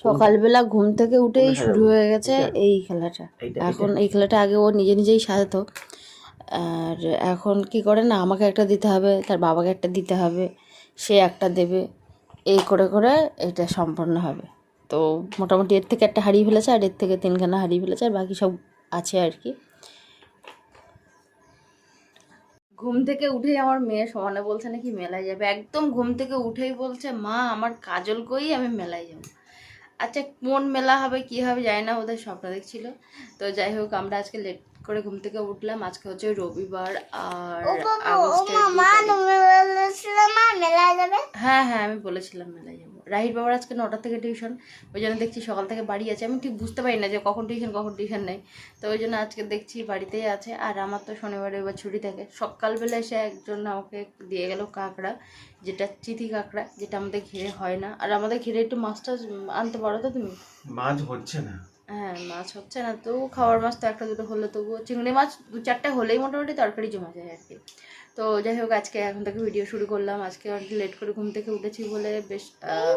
সকালবেলা ঘুম থেকে উঠেই শুরু হয়ে গেছে এই খেলাটা। এখন এই খেলাটা আগে ও নিজে নিজেই সাজাতো, আর এখন কি করে না, আমাকে একটা দিতে হবে, তার বাবাকে একটা দিতে হবে, সে একটা দেবে, এই করে করে এটা সম্পন্ন হবে। তো মোটামুটি এর থেকে একটা হারিয়ে ফেলেছে, আর এর থেকে 3খানা হারিয়ে ফেলেছে, আর বাকি সব আছে আর কি। ঘুম থেকে উঠেই আমার মেয়ে সমানে বলছে নাকি মেলায় যাবে, একদম ঘুম থেকে উঠেই বলছে মা আমার কাজল কই, আমি মেলায় যাবো। আচ্ছা কোন মেলা হবে কি হবে জানি না, ওদের স্বপ্ন দেখছিল। তো যাই হোক, আমরা আজকে লেট করে ঘুম থেকে উঠলাম। আজকে হচ্ছে রবিবার, আর হ্যাঁ হ্যাঁ আমি বলেছিলাম মেলায় যাবো। রাহির বাবার আজকে 9টা থেকে টিউশন, ওই জন্য দেখছি সকাল থেকে বাড়ি আছে। আমি ঠিক বুঝতে পারি না যে কখন টিউশন নেই, তো ওই জন্য আজকে দেখছি বাড়িতেই আছে। আর আমার তো শনিবার এবার ছুটি থাকে। সকালবেলা এসে একজন আমাকে দিয়ে গেল কাঁকড়া, যেটা চিঠি কাঁকড়া, যেটা আমাদের ঘিরে হয় না। আর আমাদের ঘিরে একটু মাছটা আনতে পারো তো তুমি? মাছ হচ্ছে না। হ্যাঁ মাছ হচ্ছে না, তো খাওয়ার মাছ তো একটা দুটো হলে তবুও, চিংড়ি মাছ 2-4টা হলেই মোটামুটি তরকারি জমা যায় আর কি। তো যাই হোক, আজকে এখন থেকে ভিডিও শুরু করলাম। আজকে অনেক লেট করে ঘুম থেকে উঠেছি বলে বেশ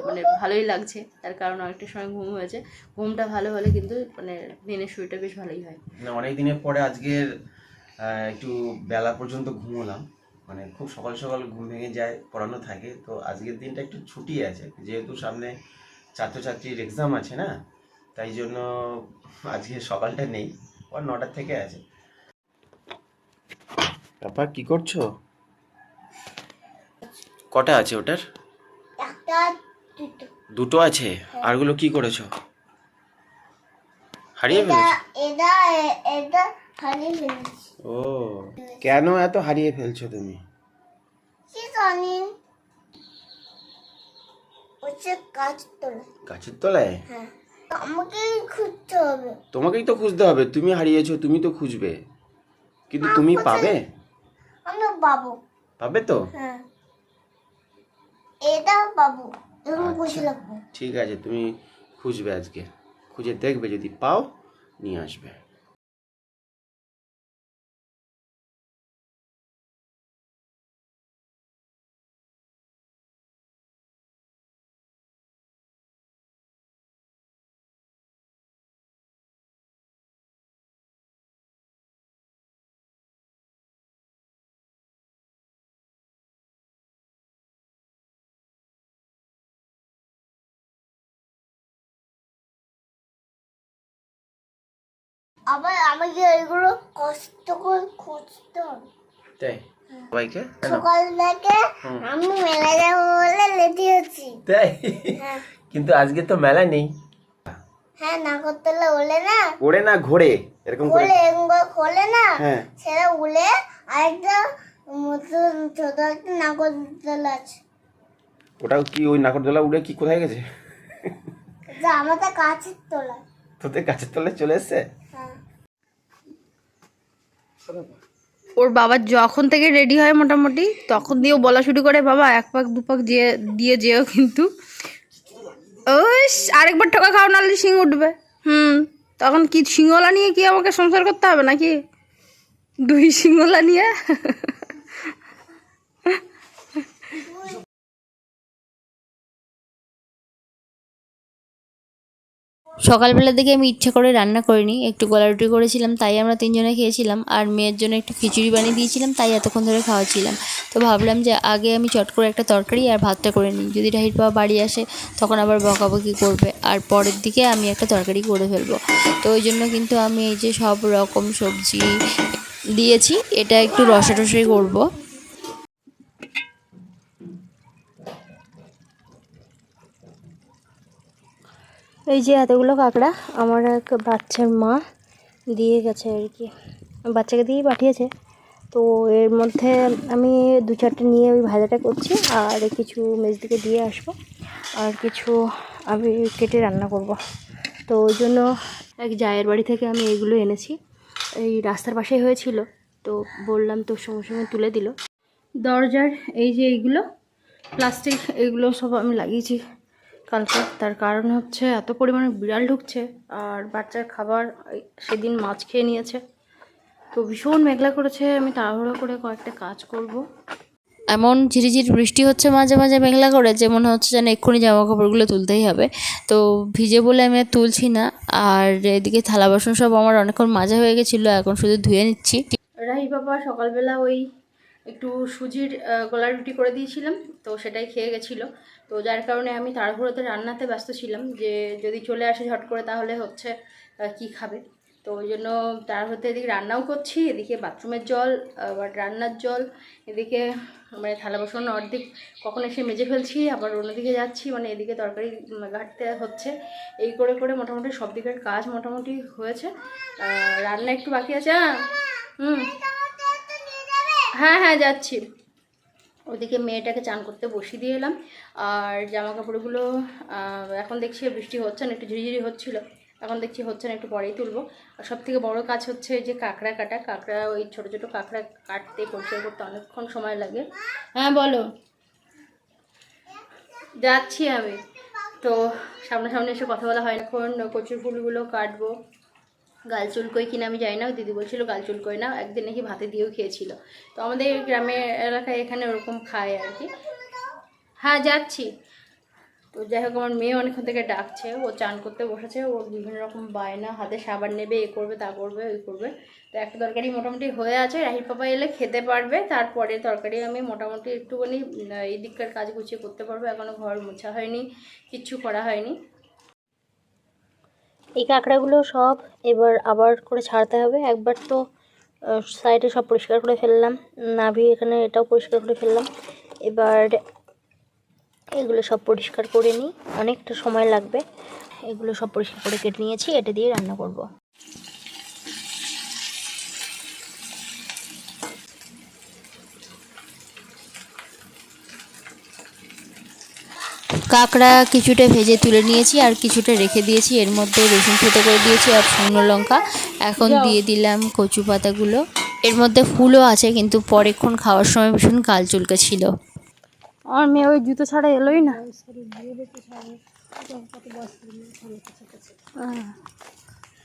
মানে ভালোই লাগছে, তার কারণ অনেকটা সময় ঘুম হয়েছে। ঘুমটা ভালো হলে কিন্তু মানে দিনের শুরুটা বেশ ভালোই হয়। অনেক দিনের পরে আজকের একটু বেলা পর্যন্ত ঘুমোলাম, মানে খুব সকাল সকাল ঘুম ভেঙে যায়, পড়ানো থাকে। তো আজকের দিনটা একটু ছুটি আছে, যেহেতু সামনে ছাত্রছাত্রীর এক্সাম আছে না, তাই জন্য আজকে সকালটা নেই, আর 9টা থেকে আছে। পাপা কি করছো? কটা আছে ওটার? দুটো আছে। আরগুলো কি করেছো? হারিয়ে ফেলেছো? ও, কেন এত হারিয়ে ফেলছো তুমি? গাছের তলায়? তোমাকেই তো খুঁজতে হবে, তুমি হারিয়েছো, তুমি তো খুঁজবে, কিন্তু তুমি পাবে? পাবে তো? আচ্ছা, ঠিক আছে, তুমি খুঁজবে আজকে, খুঁজে দেখবে, যদি পাও নিয়ে আসবে। আবার আমাকে এগুলো কষ্ট করে খুঁজতে হবে, তাই? সবাইকে সকাল থেকে আমি মেলা যাবো বলে লেট হচ্ছি। তাই? কিন্তু আজকে তো মেলা নেই। হ্যাঁ, নাগরদোলা ওলে না, ওড়ে না, ঘোরে, এরকম করে খোলে না, হ্যাঁ সেটা উলে আরেকটা মতন ছোট একটা নাগরদোলা আছে। ওটাও কি ওই নাগরদোলা উড়ে কি কোথায় গেছে? আমাদের গাছের তলায়। তোদের গাছের তলায় চলে এসছে? ওর বাবা যখন থেকে রেডি হয় মোটামুটি তখন দিয়েও বলা শুরু করে, বাবা 1 পাক 2 পাক দিয়ে যেও কিন্তু। ওই আরেকবার ঠোকা খাও, নাহলে শিং উঠবে। তখন কি শিঙলা নিয়ে কি আমাকে সংসার করতে হবে নাকি? 2 শিঙলা নিয়ে। সকালবেলার দিকে আমি ইচ্ছা করে রান্না করিনি, একটু গলা রুটি করেছিলাম, তাই আমরা 3জনে খেয়েছিলাম। আর মেয়ের জন্য একটু খিচুড়ি বানিয়ে দিয়েছিলাম, তাই এতক্ষণ ধরে খাওয়াচ্ছিলাম। তো ভাবলাম যে আগে আমি চট করে একটা তরকারি আর ভাতটা করে নিই, যদি রাহির বাবা বাড়ি আসে তখন আবার বকাবকি করবে, আর পরের দিকে আমি একটা তরকারি করে ফেলবো। তো ওই জন্য কিন্তু আমি এই যে সব রকম সবজি দিয়েছি, এটা একটু রসারসাই করবো। এই যে এতগুলো কাঁকড়া আমার এক বাচ্চার মা দিয়ে গেছে আর কি, বাচ্চাকে দিয়েই পাঠিয়েছে। তো এর মধ্যে আমি 2-4টে নিয়ে ওই ভাজাটা করছি, আর কিছু মেজদিকে দিয়ে আসবো, আর কিছু আমি কেটে রান্না করব। তো ওই জন্য এক জায়ের বাড়ি থেকে আমি এগুলো এনেছি, এই রাস্তার পাশেই হয়েছিল, তো বললাম তো সঙ্গে সঙ্গে তুলে দিল। দরজার এই যে এইগুলো প্লাস্টিক, এগুলো সব আমি লাগিয়েছি কালকে। তার কারণ হচ্ছে এত পরিমাণে বিড়াল ঢুকছে, আর বাচ্চার খাবার সেদিন মাছ খেয়ে নিয়েছে। তো ভীষণ মেঘলা করেছে, আমি তাড়াহুড়ো করে কয়েকটা কাজ করব। এমন ঝিরিঝিরি বৃষ্টি হচ্ছে মাঝে মাঝে মেঘলা করে, যে মনে হচ্ছে যেন এক্ষুনি জামা কাপড়গুলো তুলতেই হবে। তো ভিজে বলে আমি আর তুলছি না। আর এদিকে থালা বাসন সব আমার অনেকক্ষণ মাজা হয়ে গেছিলো, এখন শুধু ধুয়ে নিচ্ছি। রাহি বাবা সকালবেলা ওই একটু সুজির গলা রুটি করে দিয়েছিলাম, তো সেটাই খেয়ে গেছিলো। তো যার কারণে আমি তাড়াহুড়োতে রান্নাতে ব্যস্ত ছিলাম, যে যদি চলে আসে ঝট করে তাহলে হচ্ছে কি খাবে। তো ওই জন্য তাড়াহুড়োতে এদিকে রান্নাও করছি, এদিকে বাথরুমের জল, আবার রান্নার জল, এদিকে মানে থালা বাসন অর্ধেক কখন এসে মেজে ফেলছি, আবার অন্যদিকে যাচ্ছি, মানে এদিকে তরকারি ঘাটতে হচ্ছে। এই করে করে মোটামুটি সব দিকের কাজ মোটামুটি হয়েছে। রান্না একটু বাকি আছে। হুম, হ্যাঁ হ্যাঁ যাচ্ছি। ওদিকে মেয়েটাকে চান করতে বসিয়ে দিয়ে এলাম। আর জামা কাপড়গুলো এখন দেখছি বৃষ্টি হচ্ছে না, একটু ঝিরিঝিরি হচ্ছিলো, এখন দেখছি হচ্ছে না, একটু পরেই তুলবো। আর সব থেকে বড়ো কাজ হচ্ছে যে কাঁকড়া কাটা। কাঁকড়া ওই ছোটো ছোটো কাঁকড়া কাটতে পরিষ্কার করতে অনেকক্ষণ সময় লাগে। হ্যাঁ বলো। যাচ্ছি আমি, তো সামনাসামনি এসে কথা বলা হয় না। এখন কচুর ফুলগুলো কাটবো। গাল চুলকোই কিনা আমি জানি না, দিদি বলছিল গাল চুলকোই না, একদিন নাকি ভাতে দিয়েও খেয়েছিল। তো আমাদের গ্রামের এলাকায় এখানে ওরকম খায় আর কি। হ্যাঁ যাচ্ছি। তো যাই হোক, আমার মেয়ে অনেকক্ষণ থেকে ডাকছে, ও চান করতে বসেছে, ওর বিভিন্ন রকম বায়না, হাতে সাবান নেবে, এ করবে তা করবে ওই করবে। তো একটা তরকারি মোটামুটি হয়ে আছে, রাহির পাপা এলে খেতে পারবে, তারপরে তরকারি আমি মোটামুটি একটুখানি এই দিককার কাজ গুছিয়ে করতে পারবো। এখনও ঘর মোছা হয়নি, কিচ্ছু করা হয়নি। এই কাঁকড়াগুলো সব এবার আবার করে ছাড়তে হবে। একবার তো সাইডে সব পরিষ্কার করে ফেললাম, নাভি এখানে এটাও পরিষ্কার করে ফেললাম। এবার এগুলো সব পরিষ্কার করে নিই, অনেকটা সময় লাগবে। এগুলো সব পরিষ্কার করে কেটে নিয়েছি, এটা দিয়ে রান্না করব। কাঁকড়া কিছুটা ভেজে তুলে নিয়েছি, আর কিছুটা রেখে দিয়েছি। এর মধ্যে রসুন থেতো করে দিয়েছি আর শুকনো লঙ্কা। এখন দিয়ে দিলাম কচু পাতাগুলো। এর মধ্যে ফুলও আছে, কিন্তু পরেক্ষণ খাওয়ার সময় ভীষণ কাল চুলকে ছিল। আমার মেয়ে ওই জুতো ছাড়া এলোই না।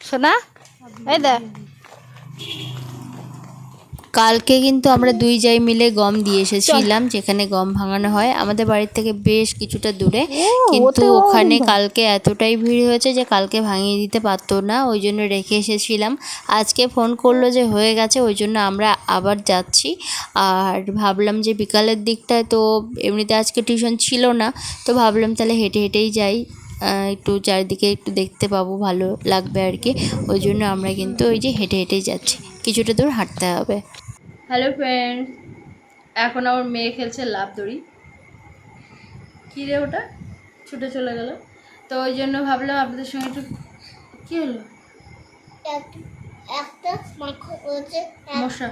শোনা, এই দেখ। কালকে কিন্তু আমরা দুই জাই মিলে গম দিয়ে এসেছিলাম, যেখানে গম ভাঙানো হয় আমাদের বাড়ির থেকে বেশ কিছুটা দূরে। কিন্তু ওখানে কালকে এতটাই ভিড় হয়েছে যে কালকে ভাঙিয়ে দিতে পারতো না, ওই জন্য রেখে এসেছিলাম। আজকে ফোন করলো যে হয়ে গেছে, ওই জন্য আমরা আবার যাচ্ছি। আর ভাবলাম যে বিকালের দিকটায়, তো এমনিতে আজকে টিউশন ছিল না, তো ভাবলাম তাহলে হেঁটে হেঁটেই যাই, একটু চারিদিকে একটু দেখতে পাবো, ভালো লাগবে আর কি। ওই জন্য আমরা কিন্তু ওই যে হেঁটে হেঁটেই যাচ্ছি, কিছুটা দূর হাঁটতে হবে। হ্যালো ফ্রেন্ড, এখন আমার মেয়ে খেলছে লাফ দড়ি। কী রে ওটা, ছুটে চলে গেল। তো ওই জন্য ভাবলাম আপনাদের সঙ্গে একটু। কী হলো? একটা মশা,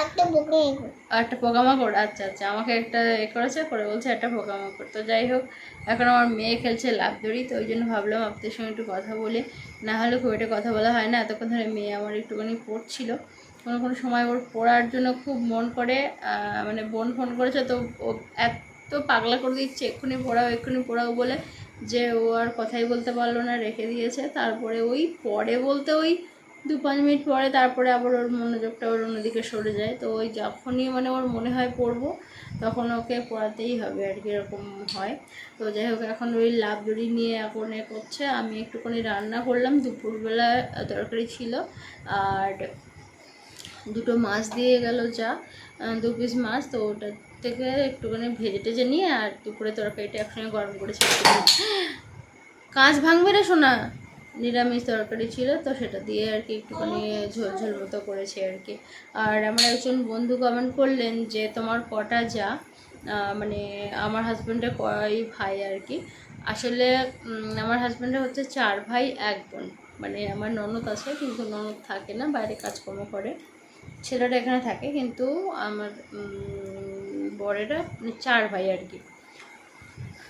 একটা একটা পোকামাকড়। আচ্ছা আচ্ছা, আমাকে একটা করেছে, করে বলছে একটা পোকামাকড়। তো যাই হোক, এখন আমার মেয়ে খেলছে লাফ দড়ি, তো ওই জন্য ভাবলাম আপনাদের সঙ্গে একটু কথা বলে, না হলে খুব একটা কথা বলা হয় না। এতক্ষণ ধরে মেয়ে আমার একটুখানি পড়ছিল, কোনো কোনো সময় ওর পড়ার জন্য খুব মন করে, মানে বোন ফোন করেছে, তো ও এত পাগলা করে দিচ্ছে এক্ষুনি পড়াও বলে, যে ও আর কথাই বলতে পারলো না, রেখে দিয়েছে। তারপরে ওই পরে বলতে ওই 2-5 মিনিট পরে তারপরে আবার ওর মনোযোগটা ওর অন্যদিকে সরে যায়। তো ওই যখনই মানে ওর মনে হয় পড়বো, তখন ওকে পড়াতেই হবে আর কি, এরকম হয়। তো যাই হোক, এখন ওই লাফ দড়ি নিয়ে এখন করছে। আমি একটুখানি রান্না করলাম, দুপুরবেলা তরকারি ছিল, আর দুটো মাছ দিয়ে গেল যা, 2 পিস মাছ, তো ওটা থেকে একটুখানি ভেজে টেজে নিয়ে আর দুপুরে তরকারিটা একসঙ্গে গরম করে ছেড়ে দিলাম। কাঁচ ভাঙবে রে সোনা। নিরামিষ তরকারি ছিল, তো সেটা দিয়ে আর কি একটুখানি ঝোল ঝোল মতো করেছি আর কি। আর আমার একজন বন্ধু কমেন্ট করলেন যে তোমার কটা যা, মানে আমার হাজব্যান্ডের কয় ভাই আর কি। আসলে আমার হাজব্যান্ডের হচ্ছে 4 ভাই 1 বোন। মানে আমার ননদ আছে, কিন্তু ননদ থাকে না, বাইরে কাজকর্ম করে। ছেলেটা এখানে থাকে, কিন্তু আমার বরেরা 4 ভাই আর কি।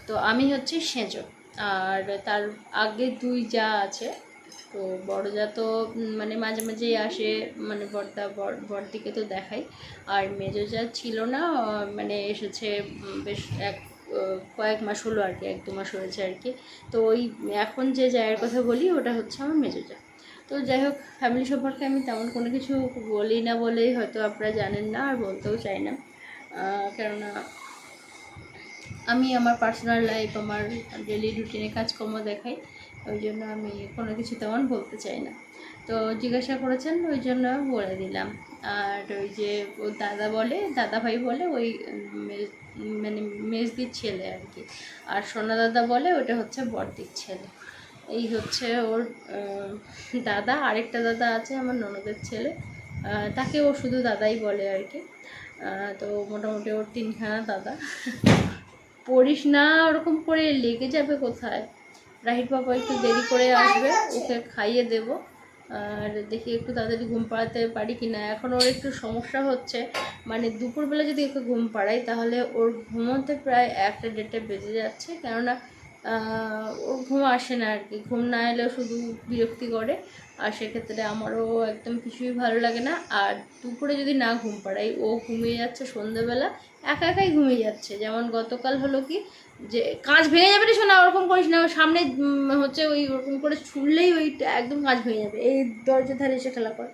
তো আমি হচ্ছে সেজো, আর তার আগে 2 যা আছে। তো বড় যা তো মানে মাঝে মাঝেই আসে, মানে বড়দিকে তো দেখাই। আর মেজো যা ছিল না, মানে এসেছে বেশ কয়েক মাস হলো আর কি, 1-2 মাস হয়েছে আর কি। তো ওই এখন যে জায়ের কথা বলি, ওটা হচ্ছে আমার মেজো যা। তো যাই হোক, ফ্যামিলি সম্পর্কে আমি তেমন কোনো কিছু বলি না বলেই হয়তো আপনারা জানেন না, আর বলতেও চাই না। কেননা আমি আমার পার্সোনাল লাইফ, আমার ডেলি রুটিনে কাজকর্ম দেখাই, ওই জন্য আমি কোনো কিছু তেমন বলতে চাই না। তো জিজ্ঞাসা করেছেন ওই জন্য বলে দিলাম। আর ওই যে ও দাদা ভাই বলে ওই মানে মেজদির ছেলে আর কি, আর সোনা দাদা বলে ওটা হচ্ছে বড়দির ছেলে। এই হচ্ছে ওর দাদা। আরেকটা দাদা আছে আমার ননদের ছেলে, তাকে ও শুধু দাদাই বলে আর কি। তো মোটামুটি ওর 3খানা দাদা। পড়িস না ওরকম করে, লেগে যাবে কোথায়। রাহির বাবা একটু দেরি করে আসবে, ওকে খাইয়ে দেব। আর দেখি একটু তাড়াতাড়ি ঘুম পাড়াতে পারি কি না। এখন ওর একটু সমস্যা হচ্ছে, মানে দুপুরবেলা যদি ওকে ঘুম পাড়াই তাহলে ওর ঘুমোতে প্রায় 1টা-1:30 বেজে যাচ্ছে। কেননা ওর ঘুম আসে না আর কি, ঘুম না এলেও শুধু বিরক্তি করে। আর সেক্ষেত্রে আমারও একদম কিছুই ভালো লাগে না। আর দুপুরে যদি না ঘুম পাড়াই, ও ঘুমিয়ে যাচ্ছে সন্ধ্যেবেলা, একাই ঘুমিয়ে যাচ্ছে। যেমন গতকাল হলো কি, যে কাঁচ ভেঙে যাবে রে শোনা, ওরকম করিস না, ওর সামনে হচ্ছে ওই ওরকম করে ছুড়লেই ওই একদম কাঁচ ভেঙে যাবে। এই দরজার ধারে এসে খেলা করে,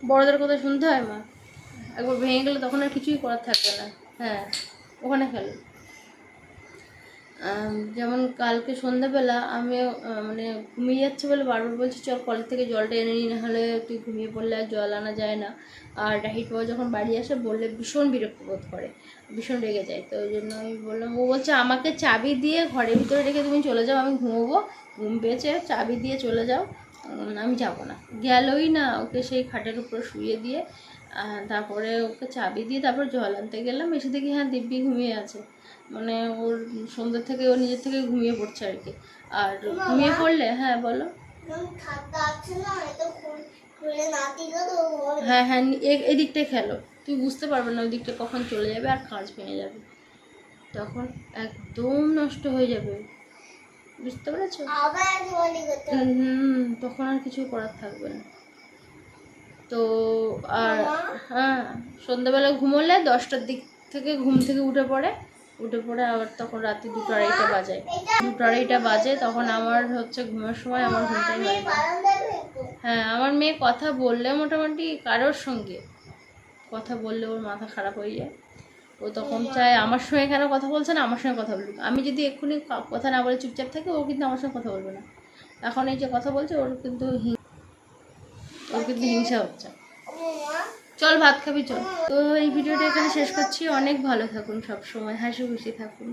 বড়দের কথা শুনতে হয় মা। একবার ভেঙে গেলে তখন আর কিছুই করার থাকবে না। হ্যাঁ, ওখানে খেলো। যেমন কালকে সন্ধ্যাবেলা আমিও মানে ঘুমিয়ে যাচ্ছে বলে বারবার বলছি চল কলের থেকে জলটা এনে নিই, নাহলে তুই ঘুমিয়ে পড়লে আর জল আনা যায় না। আর রাহির বাবা যখন বাড়ি আসে বললে ভীষণ বিরক্ত বোধ করে, ভীষণ রেগে যায়। তো ওই জন্য আমি বললাম, ও বলছে আমাকে চাবি দিয়ে ঘরের ভিতরে রেখে তুমি চলে যাও, আমি ঘুমোবো, ঘুম পেয়েছে, চাবি দিয়ে চলে যাও, আমি যাবো না। গেলই না, ওকে সেই খাটের উপর শুয়ে দিয়ে তারপরে ওকে চাবি দিয়ে তারপর জল আনতে গেলাম। এসে দেখি হ্যাঁ দিব্যি ঘুমিয়ে আছে, মানে ওর সন্ধ্যা থেকে ও নিজের থেকে ঘুমিয়ে পড়ছে আর কি। আর ঘুমিয়ে পড়লে, হ্যাঁ বলো। হ্যাঁ হ্যাঁ, এদিকটাই খেলো, তুই বুঝতে পারবে না ওই দিকটা কখন চলে যাবে আর কাঁচ ভেঙে যাবে, তখন একদম নষ্ট হয়ে যাবে, বুঝতে পেরেছো? তখন আর কিছু করার থাকবে না। তো আর হ্যাঁ, সন্ধ্যাবেলা ঘুমোলে 10টার দিক থেকে ঘুম থেকে উঠে পড়ে আবার তখন রাতে 2-2:30 বাজে, 2-2:30 বাজে, তখন আমার হচ্ছে ঘুমের সময় আমার ঘুমটাই হয় না। হ্যাঁ, আমার মেয়ে কথা বললে মোটামুটি কারোর সঙ্গে কথা বললে ওর মাথা খারাপ হয়ে যায়। ও তখন চায় আমার সঙ্গে কেন কথা বলছে না, আমার সঙ্গে কথা বলুক। আমি যদি এক্ষুনি কথা না বলে চুপচাপ থাকি, ও কিন্তু আমার সঙ্গে কথা বলবে না। এখন এই যে কথা বলছে, ওর কিন্তু হিংসা হচ্ছে। চল ভাত খাবি চল। তো এই ভিডিওটা এখানে শেষ করছি। অনেক ভালো থাকুন, সব সময় হাসি খুশি থাকুন।